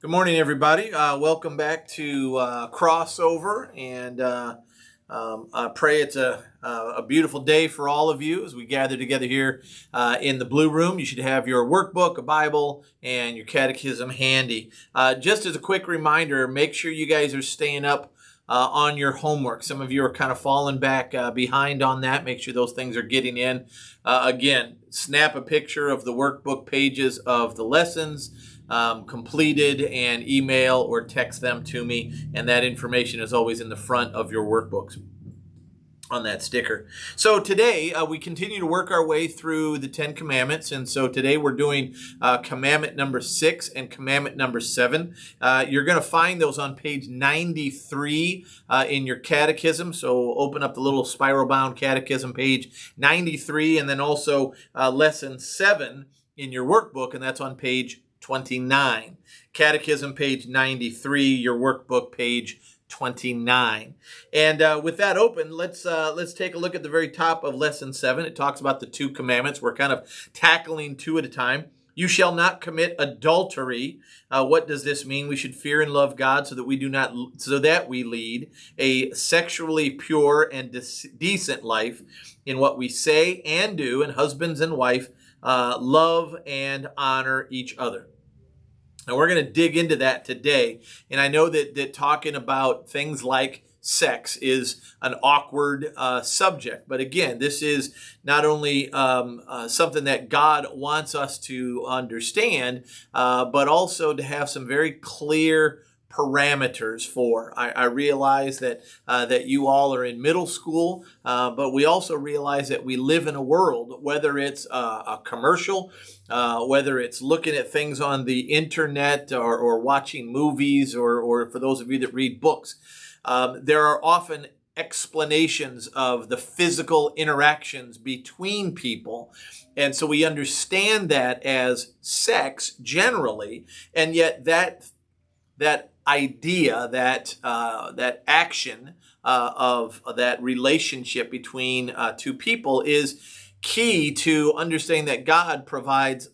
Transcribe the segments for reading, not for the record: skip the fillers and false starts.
Good morning, everybody. Welcome back to Crossover, and I pray it's a beautiful day for all of you as we gather together here in the Blue Room. You should have your workbook, a Bible, and your catechism handy. Just as a quick reminder, make sure you guys are staying up on your homework. Some of you are kind of falling back behind on that. Make sure those things are getting in. Again, snap a picture of the workbook pages of the lessons completed and email or text them to me. And that information is always in the front of your workbooks on that sticker. So today we continue to work our way through the 10 Commandments. And so today we're doing Commandment number 6 and Commandment number 7. You're going to find those on page 93 in your catechism. So open up the little spiral bound catechism, page 93, and then also lesson 7 in your workbook, and that's on page 29. Catechism page 93, your workbook page 29. And with that open, let's take a look at the very top of lesson 7. It talks about the 2 commandments. We're kind of tackling 2 at a time. You shall not commit adultery. What does this mean? We should fear and love God so that we lead a sexually pure and decent life in what we say and do, and husbands and wife love and honor each other. Now, we're going to dig into that today. And I know that talking about things like sex is an awkward subject. But again, this is not only something that God wants us to understand, but also to have some very clear parameters for. I realize that you all are in middle school, but we also realize that we live in a world, whether it's a commercial, whether it's looking at things on the internet or watching movies, or for those of you that read books, there are often explanations of the physical interactions between people. And so we understand that as sex generally, and yet that idea, that action of that relationship between 2 people is key to understanding that God provides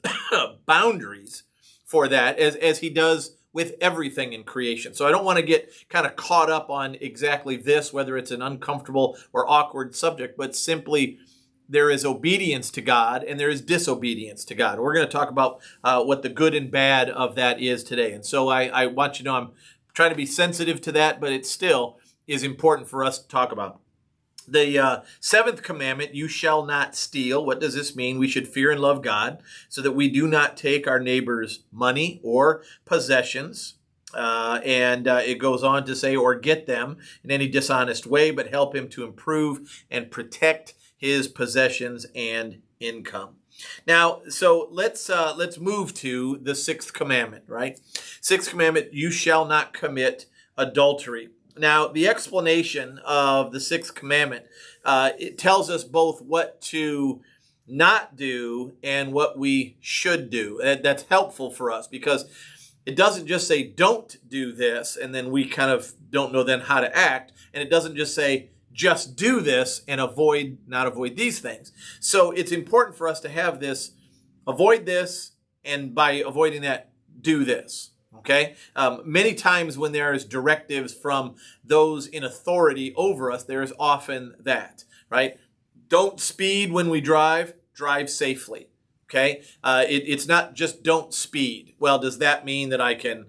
boundaries for that, as he does with everything in creation. So I don't want to get kind of caught up on exactly this, whether it's an uncomfortable or awkward subject, but simply there is obedience to God and there is disobedience to God. We're going to talk about what the good and bad of that is today. And so I want you to know I'm trying to be sensitive to that, but it still is important for us to talk about. The 7th commandment, you shall not steal. What does this mean? We should fear and love God so that we do not take our neighbor's money or possessions. And it goes on to say, or get them in any dishonest way, but help him to improve and protect his possessions and income. Now, so let's move to the 6th commandment, right? 6th commandment, you shall not commit adultery. Now, the explanation of the 6th commandment, it tells us both what to not do and what we should do. That's helpful for us because it doesn't just say don't do this and then we kind of don't know then how to act. And it doesn't just say just do this and not avoid these things. So it's important for us to have this, avoid this, and by avoiding that, do this. Okay? Many times when there is directives from those in authority over us, there is often that, right? Don't speed when we drive safely. Okay? It's not just don't speed. Well, does that mean that I can,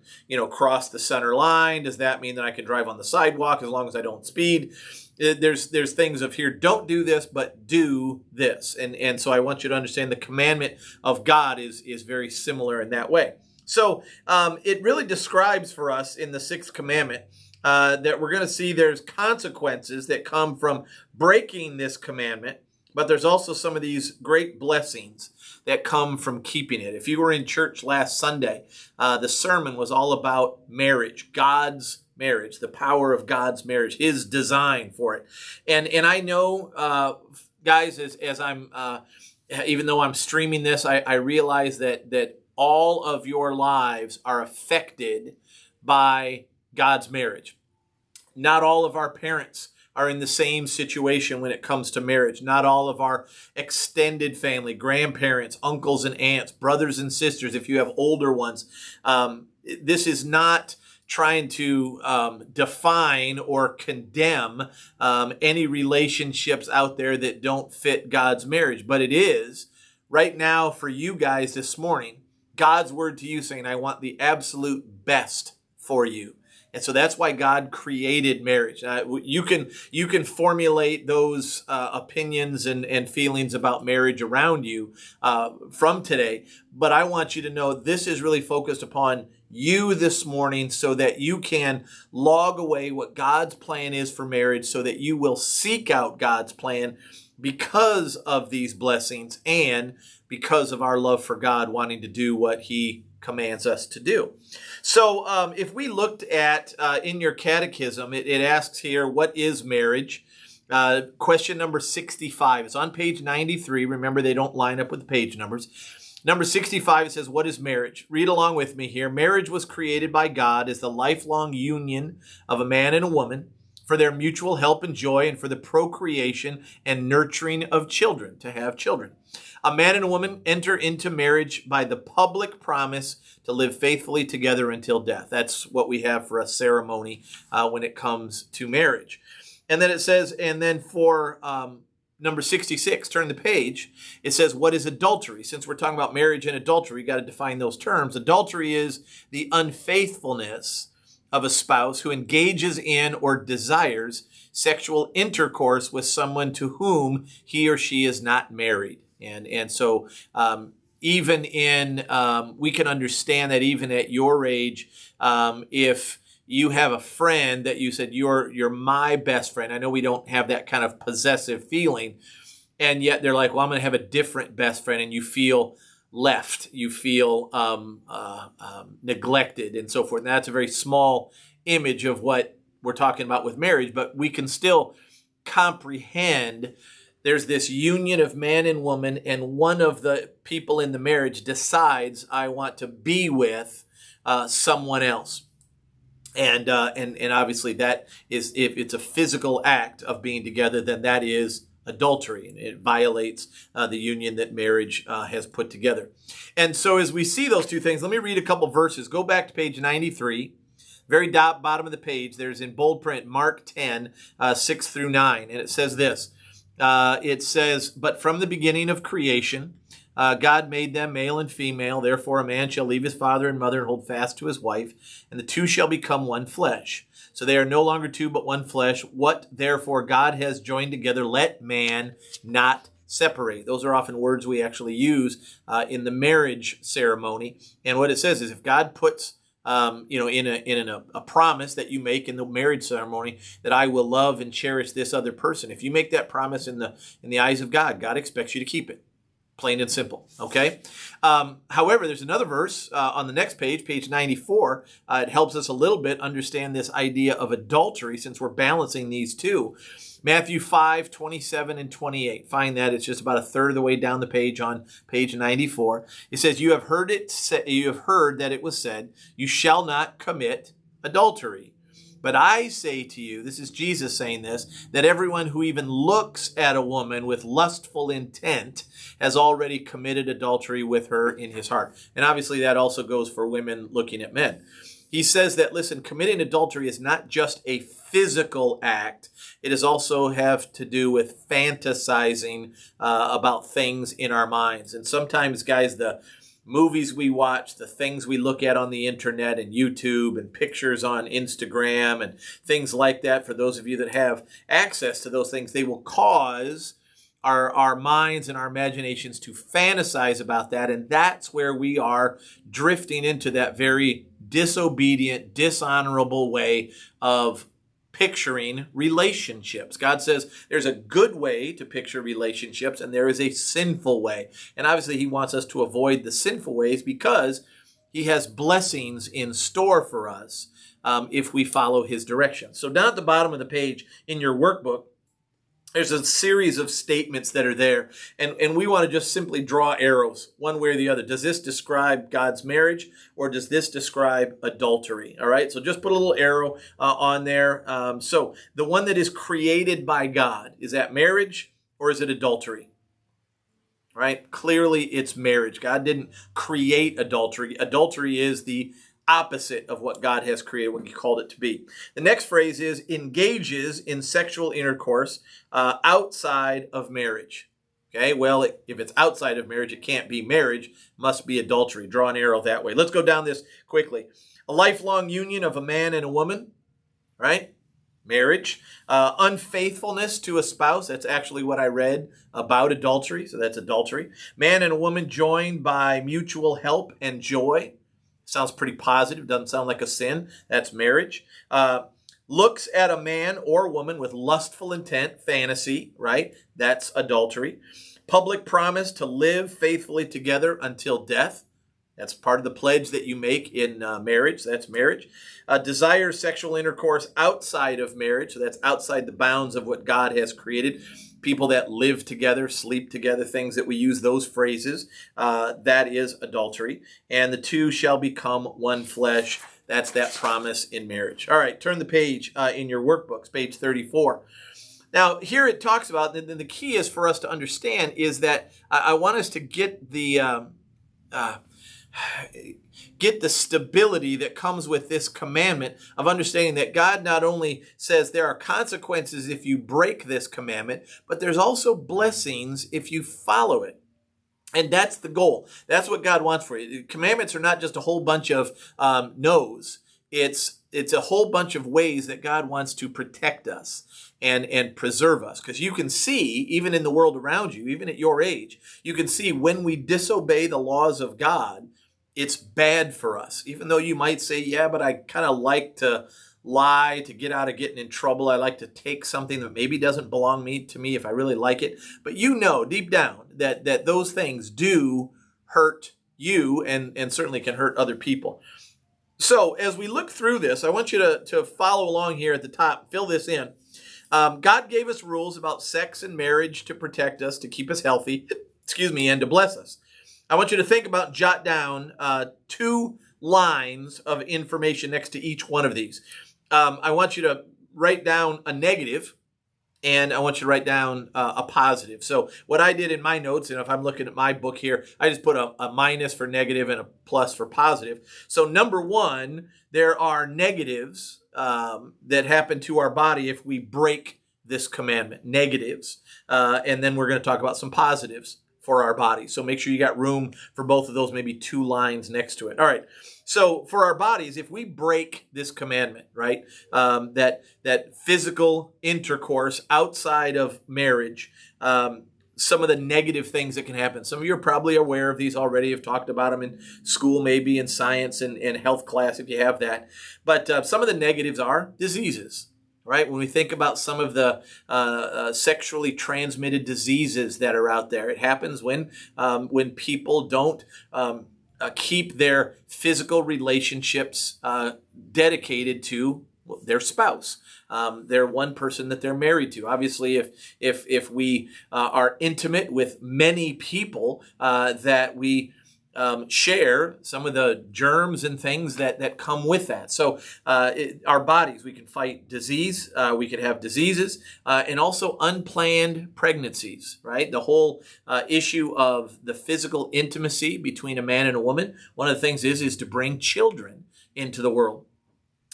cross the center line? Does that mean that I can drive on the sidewalk as long as I don't speed? There's things of here, don't do this, but do this. And so I want you to understand the commandment of God is very similar in that way. So it really describes for us in the 6th commandment that we're going to see there's consequences that come from breaking this commandment, but there's also some of these great blessings that come from keeping it. If you were in church last Sunday, the sermon was all about marriage, God's marriage, the power of God's marriage, his design for it. And I know, guys, as I'm, even though I'm streaming this, I realize that all of your lives are affected by God's marriage. Not all of our parents are in the same situation when it comes to marriage. Not all of our extended family, grandparents, uncles and aunts, brothers and sisters, if you have older ones, this is not trying to define or condemn any relationships out there that don't fit God's marriage. But it is, right now for you guys this morning, God's word to you saying, I want the absolute best for you. And so that's why God created marriage. You can formulate those opinions and feelings about marriage around you from today. But I want you to know this is really focused upon you this morning so that you can log away what God's plan is for marriage so that you will seek out God's plan because of these blessings and because of our love for God wanting to do what he commands us to do. So if we looked at in your catechism, it asks here, what is marriage? Question number 65. It's on page 93. Remember, they don't line up with the page numbers. Number 65, it says, what is marriage? Read along with me here. Marriage was created by God as the lifelong union of a man and a woman for their mutual help and joy and for the procreation and nurturing of children, to have children. A man and a woman enter into marriage by the public promise to live faithfully together until death. That's what we have for a ceremony when it comes to marriage. And then it says, and then for number 66, turn the page, it says, what is adultery? Since we're talking about marriage and adultery, you got to define those terms. Adultery is the unfaithfulness of a spouse who engages in or desires sexual intercourse with someone to whom he or she is not married. And so even in, we can understand that even at your age, if you have a friend that you said, you're my best friend. I know we don't have that kind of possessive feeling. And yet they're like, well, I'm going to have a different best friend. And you feel left, you feel neglected and so forth. And that's a very small image of what we're talking about with marriage, but we can still comprehend there's this union of man and woman, and one of the people in the marriage decides, I want to be with someone else. And obviously that is, if it's a physical act of being together, then that is adultery, and it violates the union that marriage has put together. And so as we see those two things, let me read a couple verses. Go back to page 93, very bottom of the page. There's in bold print, Mark 10, 6 through 9. And it says this. It says, but from the beginning of creation, God made them male and female. Therefore, a man shall leave his father and mother and hold fast to his wife, and the two shall become one flesh. So they are no longer two, but one flesh. What, therefore, God has joined together, let man not separate. Those are often words we actually use in the marriage ceremony. And what it says is if God puts in a promise that you make in the marriage ceremony that I will love and cherish this other person. If you make that promise in the eyes of God, God expects you to keep it. Plain and simple. Okay. However, there's another verse on the next page, page 94. It helps us a little bit understand this idea of adultery since we're balancing these two. Matthew 5, 27 and 28. Find that. It's just about a third of the way down the page on page 94. It says, you have heard that it was said, you shall not commit adultery. But I say to you, this is Jesus saying this, that everyone who even looks at a woman with lustful intent has already committed adultery with her in his heart. And obviously that also goes for women looking at men. He says that, listen, committing adultery is not just a physical act. It is also have to do with fantasizing about things in our minds. And sometimes, guys, the movies we watch, the things we look at on the internet and YouTube and pictures on Instagram and things like that, for those of you that have access to those things, they will cause our minds and our imaginations to fantasize about that. And that's where we are drifting into that very disobedient, dishonorable way of picturing relationships. God says there's a good way to picture relationships and there is a sinful way. And obviously he wants us to avoid the sinful ways because he has blessings in store for us if we follow his direction. So down at the bottom of the page in your workbook, There's a series of statements that are there, and we want to just simply draw arrows one way or the other. Does this describe God's marriage, or does this describe adultery? All right, so just put a little arrow on there. So the one that is created by God, is that marriage or is it adultery? Right? Clearly it's marriage. God didn't create adultery. Adultery is the opposite of what God has created, what he called it to be. The next phrase is engages in sexual intercourse outside of marriage. Okay, well, if it's outside of marriage, it can't be marriage, must be adultery. Draw an arrow that way. Let's go down this quickly. A lifelong union of a man and a woman, right? Marriage. Unfaithfulness to a spouse, that's actually what I read about adultery, so that's adultery. Man and a woman joined by mutual help and joy. Sounds pretty positive, doesn't sound like a sin. That's marriage. Looks at a man or woman with lustful intent, fantasy, right? That's adultery. Public promise to live faithfully together until death. That's part of the pledge that you make in marriage. That's marriage. Desire sexual intercourse outside of marriage. So that's outside the bounds of what God has created. People that live together, sleep together, things that we use those phrases. That is adultery. And the two shall become one flesh. That's that promise in marriage. All right, turn the page in your workbooks, page 34. Now, here it talks about, the key is for us to understand is that I want us to get the stability that comes with this commandment of understanding that God not only says there are consequences if you break this commandment, but there's also blessings if you follow it. And that's the goal. That's what God wants for you. Commandments are not just a whole bunch of no's. It's a whole bunch of ways that God wants to protect us and preserve us. Because you can see, even in the world around you, even at your age, you can see when we disobey the laws of God, it's bad for us. Even though you might say, yeah, but I kind of like to lie to get out of getting in trouble. I like to take something that maybe doesn't belong to me if I really like it. But you know deep down that those things do hurt you and certainly can hurt other people. So as we look through this, I want you to follow along here at the top, fill this in. God gave us rules about sex and marriage to protect us, to keep us healthy, and to bless us. I want you to think about, jot down 2 lines of information next to each one of these. I want you to write down a negative, and I want you to write down a positive. So what I did in my notes, and if I'm looking at my book here, I just put a minus for negative and a plus for positive. So number 1, there are negatives that happen to our body if we break this commandment, negatives. And then we're going to talk about some positives for our bodies. So make sure you got room for both of those, maybe 2 lines next to it. All right. So for our bodies, if we break this commandment, right, that physical intercourse outside of marriage, some of the negative things that can happen. Some of you are probably aware of these already. You've talked about them in school, maybe in science and health class if you have that. But some of the negatives are diseases. Right? When we think about some of the sexually transmitted diseases that are out there, it happens when people don't keep their physical relationships dedicated to their spouse. They're one person that they're married to. Obviously, if we are intimate with many people that we share some of the germs and things that come with that. So our bodies, we can fight disease, we could have diseases, and also unplanned pregnancies, right? The whole issue of the physical intimacy between a man and a woman, one of the things is to bring children into the world.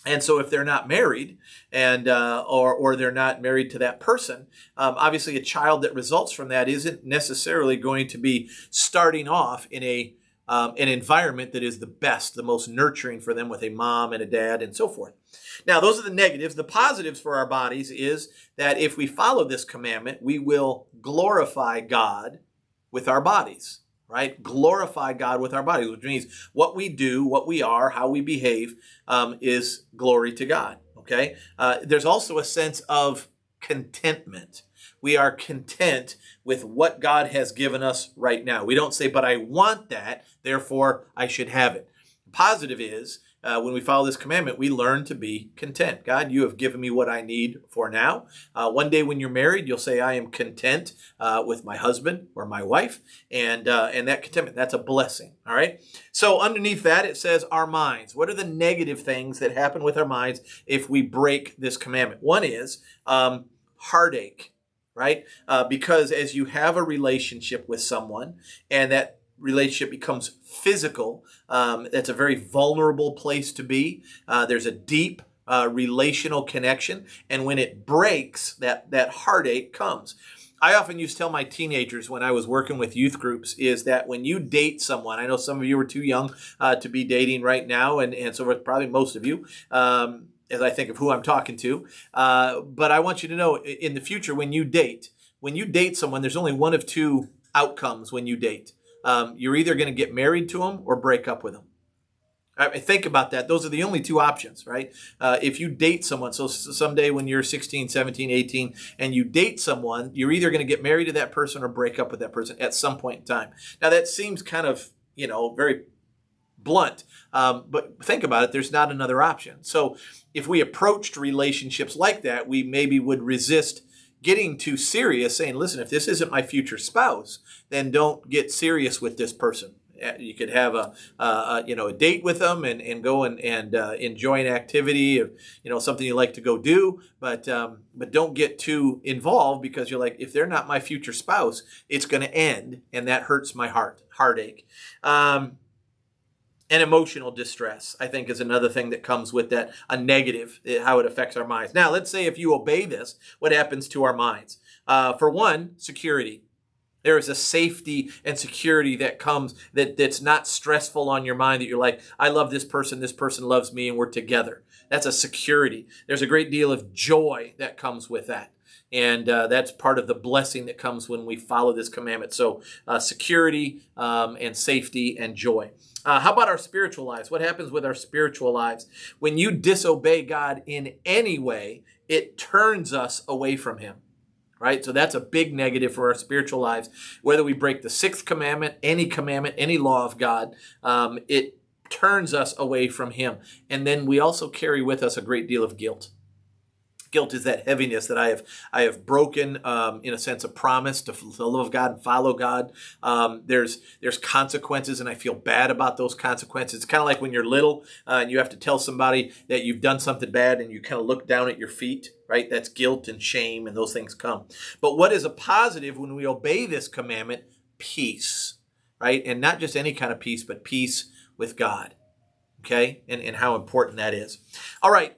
And so if they're not married and or they're not married to that person, obviously a child that results from that isn't necessarily going to be starting off in an environment that is the best, the most nurturing for them with a mom and a dad and so forth. Now, those are the negatives. The positives for our bodies is that if we follow this commandment, we will glorify God with our bodies, right? Glorify God with our bodies, which means what we do, what we are, how we behave is glory to God, okay? There's also a sense of contentment. We are content with what God has given us right now. We don't say, but I want that, therefore I should have it. Positive is when we follow this commandment, we learn to be content. God, you have given me what I need for now. One day when you're married, you'll say, I am content with my husband or my wife. And that contentment, that's a blessing. All right. So underneath that, it says our minds. What are the negative things that happen with our minds if we break this commandment? One is heartache, right? Because as you have a relationship with someone and that relationship becomes physical, that's a very vulnerable place to be. There's a deep relational connection. And when it breaks, that heartache comes. I often used to tell my teenagers when I was working with youth groups is that when you date someone, I know some of you are too young to be dating right now, and so forth, probably most of you, as I think of who I'm talking to. But I want you to know in the future, when you date someone, there's only one of two outcomes when you date. You're either going to get married to them or break up with them. I think about that. Those are the only two options, right? If you date someone, so someday when you're 16, 17, 18, and you date someone, you're either going to get married to that person or break up with that person at some point in time. Now, that seems kind of, very blunt, but think about it. There's not another option. So if we approached relationships like that, we maybe would resist getting too serious, saying, listen, if this isn't my future spouse, then don't get serious with this person. You could have a date with them and go and enjoy an activity of, something you like to go do, but don't get too involved because you're like, if they're not my future spouse, it's going to end. And that hurts my heartache. And emotional distress, I think, is another thing that comes with that, a negative, how it affects our minds. Now, let's say if you obey this, what happens to our minds? For one, security. There is a safety and security that comes that's not stressful on your mind, that you're like, I love this person loves me, and we're together. That's a security. There's a great deal of joy that comes with that. And that's part of the blessing that comes when we follow this commandment. So security and safety and joy. How about our spiritual lives? What happens with our spiritual lives? When you disobey God in any way, it turns us away from him. Right? So that's a big negative for our spiritual lives. Whether we break the sixth commandment, any law of God, it turns us away from him. And then we also carry with us a great deal of guilt. Guilt is that heaviness that I have broken, in a sense, a promise to love God and follow God. There's consequences, and I feel bad about those consequences. It's kind of like when you're little and you have to tell somebody that you've done something bad, and you kind of look down at your feet, right? That's guilt and shame, and those things come. But what is a positive when we obey this commandment? Peace, right? And not just any kind of peace, but peace with God. Okay, and how important that is. All right,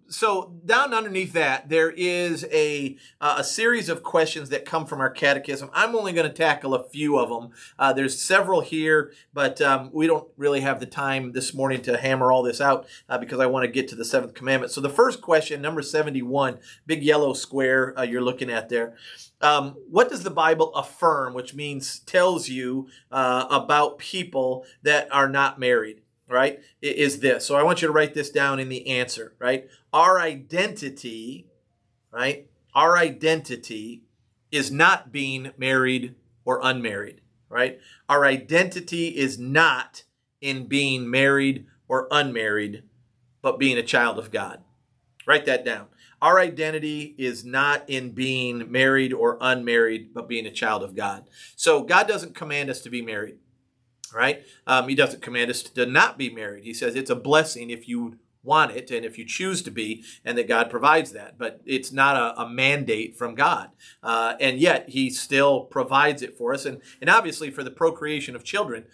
so down underneath that, there is a series of questions that come from our catechism. I'm only going to tackle a few of them. There's several here, but we don't really have the time this morning to hammer all this out because I want to get to the seventh commandment. So the first question, number 71, big yellow square you're looking at there. What does the Bible affirm, which means tells you about people that are not married? Right, is this. So I want you to write this down in the answer, right? Our identity, right? Our identity is not being married or unmarried, right? Our identity is not in being married or unmarried, but being a child of God. Write that down. Our identity is not in being married or unmarried, but being a child of God. So God doesn't command us to be married. Right? He doesn't command us to not be married. He says it's a blessing if you want it and if you choose to be, and that God provides that. But it's not a mandate from God. And yet he still provides it for us. And obviously for the procreation of children,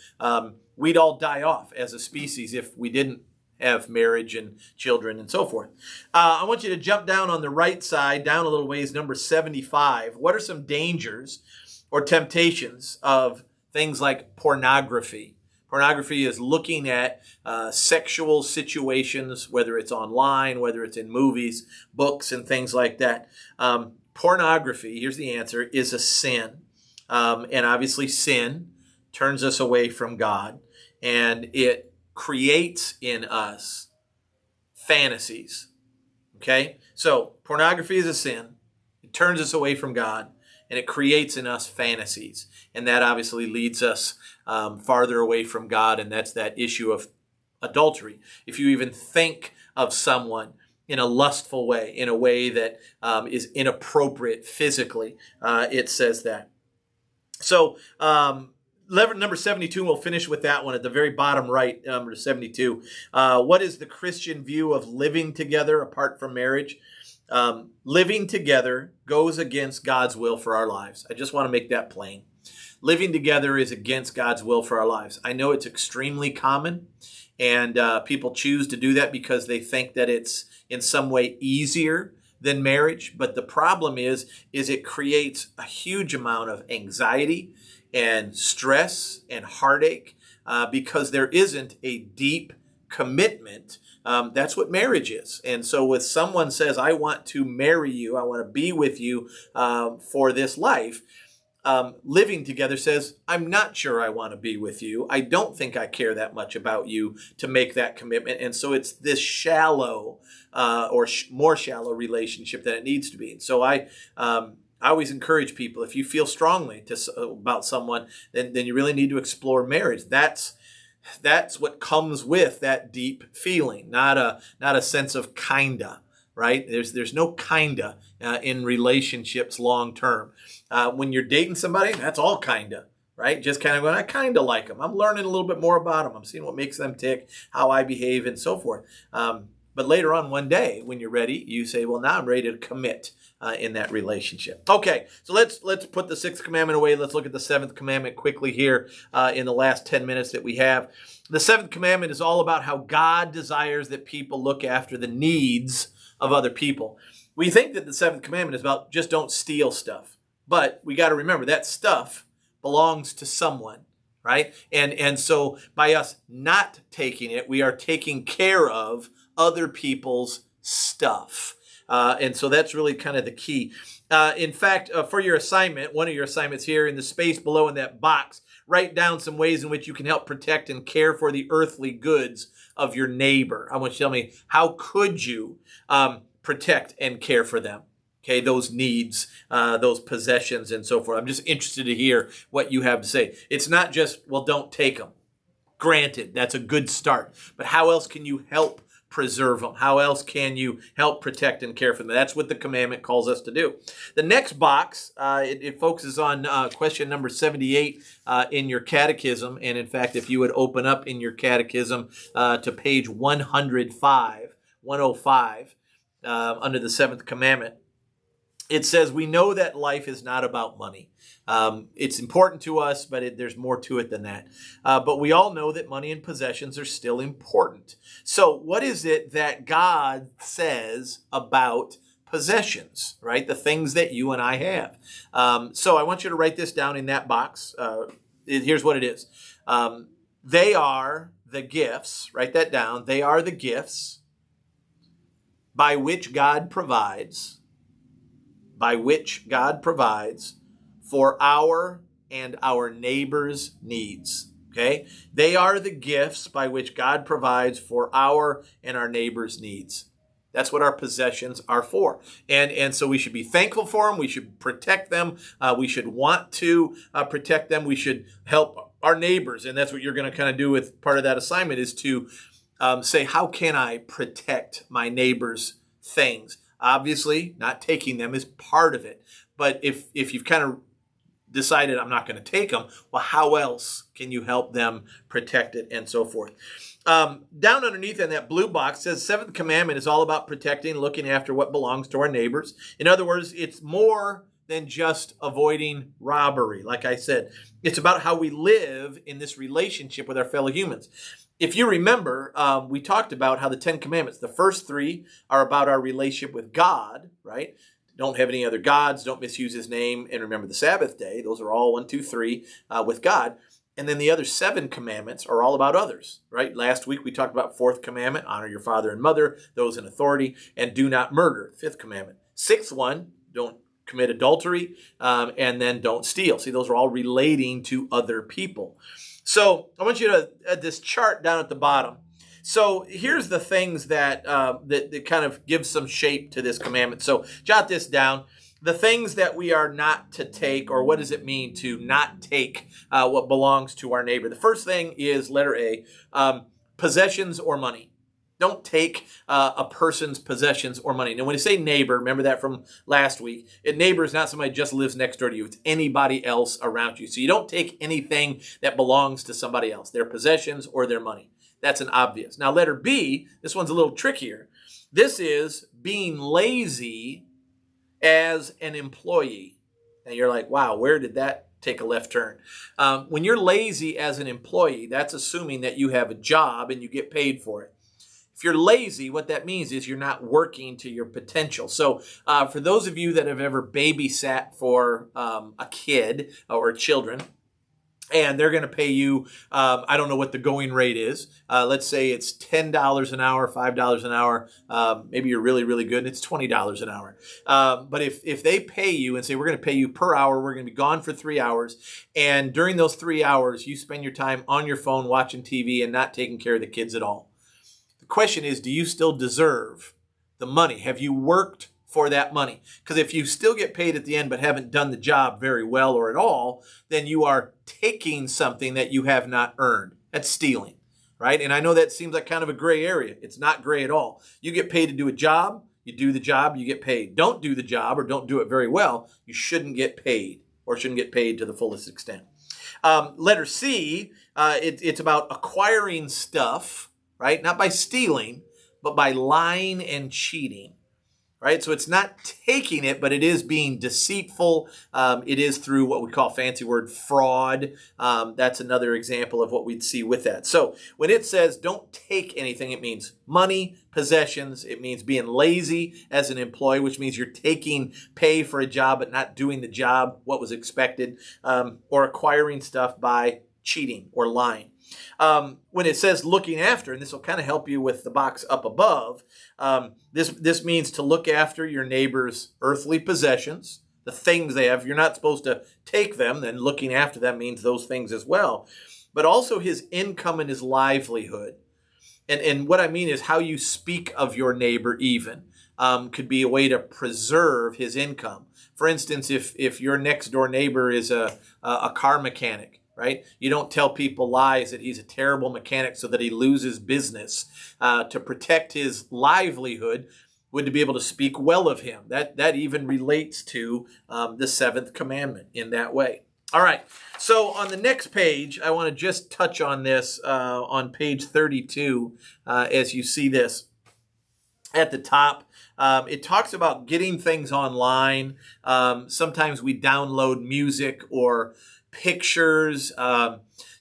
we'd all die off as a species if we didn't have marriage and children and so forth. I want you to jump down on the right side, down a little ways, number 75. What are some dangers or temptations of things like pornography? Pornography is looking at sexual situations, whether it's online, whether it's in movies, books, and things like that. Pornography, here's the answer, is a sin. And obviously sin turns us away from God, and it creates in us fantasies. Okay? So pornography is a sin. It turns us away from God, and it creates in us fantasies. And that obviously leads us farther away from God, and that's that issue of adultery. If you even think of someone in a lustful way, in a way that is inappropriate physically, it says that. So number 72, we'll finish with that one at the very bottom right, number 72. What is the Christian view of living together apart from marriage? Living together goes against God's will for our lives. I just want to make that plain. Living together is against God's will for our lives. I know it's extremely common, and people choose to do that because they think that it's in some way easier than marriage. But the problem is it creates a huge amount of anxiety and stress and heartache because there isn't a deep commitment. That's what marriage is. And so when someone says, I want to marry you, I want to be with you for this life, living together says, I'm not sure I want to be with you. I don't think I care that much about you to make that commitment. And so it's this shallow or more shallow relationship than it needs to be. And so I always encourage people, if you feel strongly about someone, then you really need to explore marriage. That's what comes with that deep feeling, not a sense of kinda, right? There's no kinda in relationships long term. When you're dating somebody, that's all kinda, right? Just kind of going, I kind of like them. I'm learning a little bit more about them. I'm seeing what makes them tick, how I behave, and so forth. But later on one day, when you're ready, you say, well, now I'm ready to commit in that relationship. Okay, so let's put the sixth commandment away. Let's look at the seventh commandment quickly here in the last 10 minutes that we have. The seventh commandment is all about how God desires that people look after the needs of other people. We think that the seventh commandment is about just don't steal stuff. But we got to remember that stuff belongs to someone, right? And so by us not taking it, we are taking care of other people's stuff. And so that's really kind of the key. In fact, for your assignment, one of your assignments here in the space below in that box, write down some ways in which you can help protect and care for the earthly goods of your neighbor. I want you to tell me, how could you protect and care for them? Okay, those needs, those possessions, and so forth. I'm just interested to hear what you have to say. It's not just, well, don't take them. Granted, that's a good start. But how else can you help preserve them? How else can you help protect and care for them? That's what the commandment calls us to do. The next box, it focuses on question number 78 in your catechism. And in fact, if you would open up in your catechism to page 105, under the seventh commandment, it says, we know that life is not about money. It's important to us, but there's more to it than that. But we all know that money and possessions are still important. So what is it that God says about possessions, right? The things that you and I have. So I want you to write this down in that box. Here's what it is. They are the gifts. Write that down. They are the gifts by which God provides for our and our neighbor's needs. Okay? They are the gifts by which God provides for our and our neighbor's needs. That's what our possessions are for. And so we should be thankful for them. We should protect them. We should want to protect them. We should help our neighbors. And that's what you're going to kind of do with part of that assignment, is to say, how can I protect my neighbor's things? Obviously, not taking them is part of it. But if you've kind of decided I'm not going to take them, well, how else can you help them protect it, and so forth? Down underneath in that blue box says, seventh commandment is all about protecting, looking after what belongs to our neighbors. In other words, it's more than just avoiding robbery. Like I said, it's about how we live in this relationship with our fellow humans. If you remember, we talked about how the 10 commandments, the first 3 are about our relationship with God, right? Don't have any other gods, don't misuse his name, and remember the Sabbath day. Those are all 1, 2, 3 with God. And then the other 7 commandments are all about others, right? Last week we talked about 4th commandment, honor your father and mother, those in authority, and do not murder, 5th commandment. 6th one, don't commit adultery, and then don't steal. See, those are all relating to other people. So I want you to add this chart down at the bottom. So here's the things that kind of give some shape to this commandment. So jot this down. The things that we are not to take, or what does it mean to not take what belongs to our neighbor? The first thing is letter A, possessions or money. Don't take a person's possessions or money. Now, when you say neighbor, remember that from last week. A neighbor is not somebody who just lives next door to you. It's anybody else around you. So you don't take anything that belongs to somebody else, their possessions or their money. That's an obvious. Now, letter B, this one's a little trickier. This is being lazy as an employee. And you're like, wow, where did that take a left turn? When you're lazy as an employee, that's assuming that you have a job and you get paid for it. If you're lazy, what that means is you're not working to your potential. So for those of you that have ever babysat for a kid or children, and they're going to pay you, I don't know what the going rate is. Let's say it's $10 an hour, $5 an hour. Maybe you're really, really good and it's $20 an hour. But if they pay you and say, we're going to pay you per hour, we're going to be gone for 3 hours. And during those 3 hours, you spend your time on your phone watching TV and not taking care of the kids at all. The question is, do you still deserve the money? Have you worked for that money? Because if you still get paid at the end but haven't done the job very well or at all, then you are taking something that you have not earned. That's stealing, right? And I know that seems like kind of a gray area. It's not gray at all. You get paid to do a job, you do the job, you get paid. Don't do the job or don't do it very well, you shouldn't get paid or shouldn't get paid to the fullest extent. Letter C, it's about acquiring stuff, right? Not by stealing, but by lying and cheating. Right? So it's not taking it, but it is being deceitful. It is through what we call, fancy word, fraud. That's another example of what we'd see with that. So when it says don't take anything, it means money, possessions. It means being lazy as an employee, which means you're taking pay for a job but not doing the job, what was expected, or acquiring stuff by cheating or lying. When it says looking after, and this will kind of help you with the box up above, this means to look after your neighbor's earthly possessions, the things they have. You're not supposed to take them, then looking after them means those things as well. But also his income and his livelihood. And what I mean is how you speak of your neighbor even could be a way to preserve his income. For instance, if your next door neighbor is a car mechanic, right? You don't tell people lies that he's a terrible mechanic so that he loses business. To protect his livelihood would to be able to speak well of him. That even relates to the seventh commandment in that way. All right. So on the next page, I want to just touch on this on page 32 as you see this at the top. It talks about getting things online. Sometimes we download music or pictures.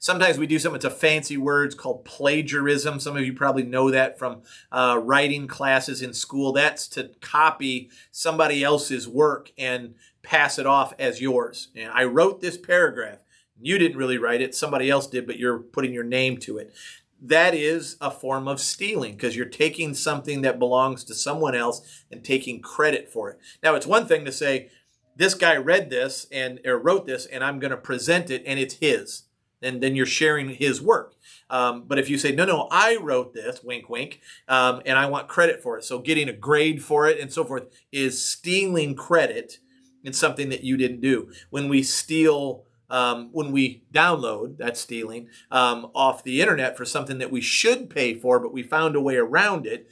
Sometimes we do something, it's a fancy word, it's called plagiarism. Some of you probably know that from writing classes in school. That's to copy somebody else's work and pass it off as yours. And I wrote this paragraph. You didn't really write it, somebody else did, but you're putting your name to it. That is a form of stealing because you're taking something that belongs to someone else and taking credit for it. Now, it's one thing to say, this guy read this or wrote this, and I'm going to present it, and it's his. And then you're sharing his work. But if you say, no, I wrote this, wink, wink, and I want credit for it. So getting a grade for it and so forth is stealing credit in something that you didn't do. When we steal, when we download, that's stealing, off the internet for something that we should pay for, but we found a way around it,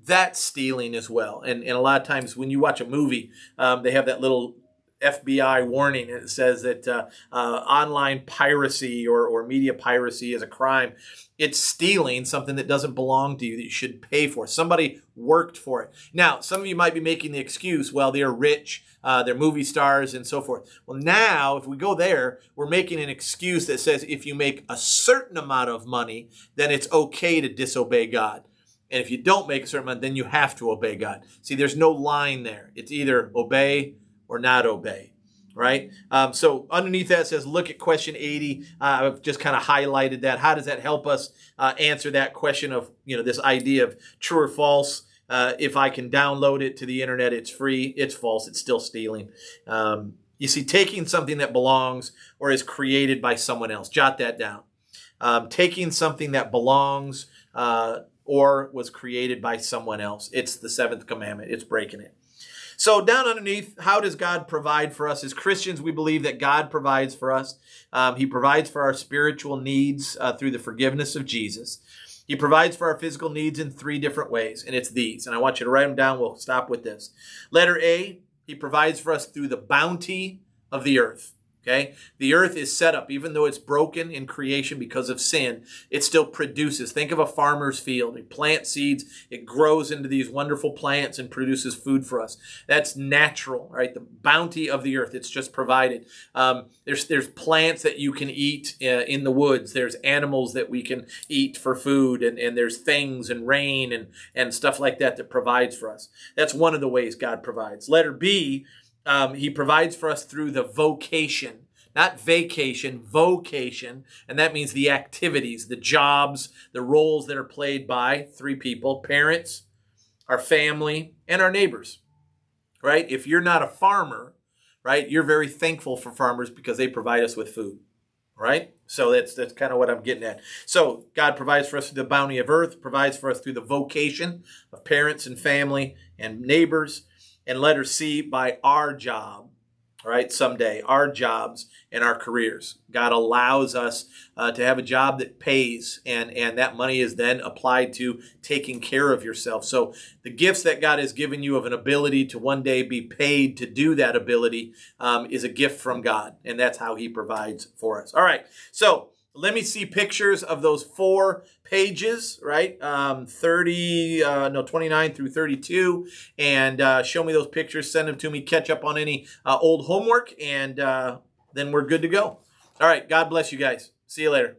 that's stealing as well. And a lot of times when you watch a movie, they have that little FBI warning. It says that online piracy or media piracy is a crime. It's stealing something that doesn't belong to you that you should pay for. Somebody worked for it. Now, some of you might be making the excuse, well, they're rich, they're movie stars and so forth. Well, now, if we go there, we're making an excuse that says if you make a certain amount of money, then it's okay to disobey God. And if you don't make a certain amount, then you have to obey God. See, there's no line there. It's either obey or not obey, right? So underneath that says, look at question 80. I've just kind of highlighted that. How does that help us answer that question of, this idea of true or false? If I can download it to the internet, it's free. It's false. It's still stealing. You see, taking something that belongs or is created by someone else. Jot that down. Taking something that belongs or was created by someone else. It's the seventh commandment. It's breaking it. So down underneath, how does God provide for us? As Christians, we believe that God provides for us. He provides for our spiritual needs through the forgiveness of Jesus. He provides for our physical needs in 3 different ways, and it's these. And I want you to write them down. We'll stop with this. Letter A, he provides for us through the bounty of the earth. Okay? The earth is set up, even though it's broken in creation because of sin, it still produces. Think of a farmer's field. It plants seeds, it grows into these wonderful plants and produces food for us. That's natural, right? The bounty of the earth, it's just provided. There's plants that you can eat in the woods. There's animals that we can eat for food, and there's things and rain and stuff like that that provides for us. That's one of the ways God provides. Letter B, he provides for us through the vocation, not vacation, vocation. And that means the activities, the jobs, the roles that are played by 3 people, parents, our family, and our neighbors, right? If you're not a farmer, right, you're very thankful for farmers because they provide us with food, right? So that's kind of what I'm getting at. So God provides for us through the bounty of earth, provides for us through the vocation of parents and family and neighbors. And letter C, by our job, all right, someday, our jobs and our careers. God allows us to have a job that pays, and that money is then applied to taking care of yourself. So the gifts that God has given you of an ability to one day be paid to do that ability is a gift from God, and that's how he provides for us. All right, so let me see pictures of those 4 pages, right? 29 through 32. And show me those pictures. Send them to me. Catch up on any old homework. And then we're good to go. All right. God bless you guys. See you later.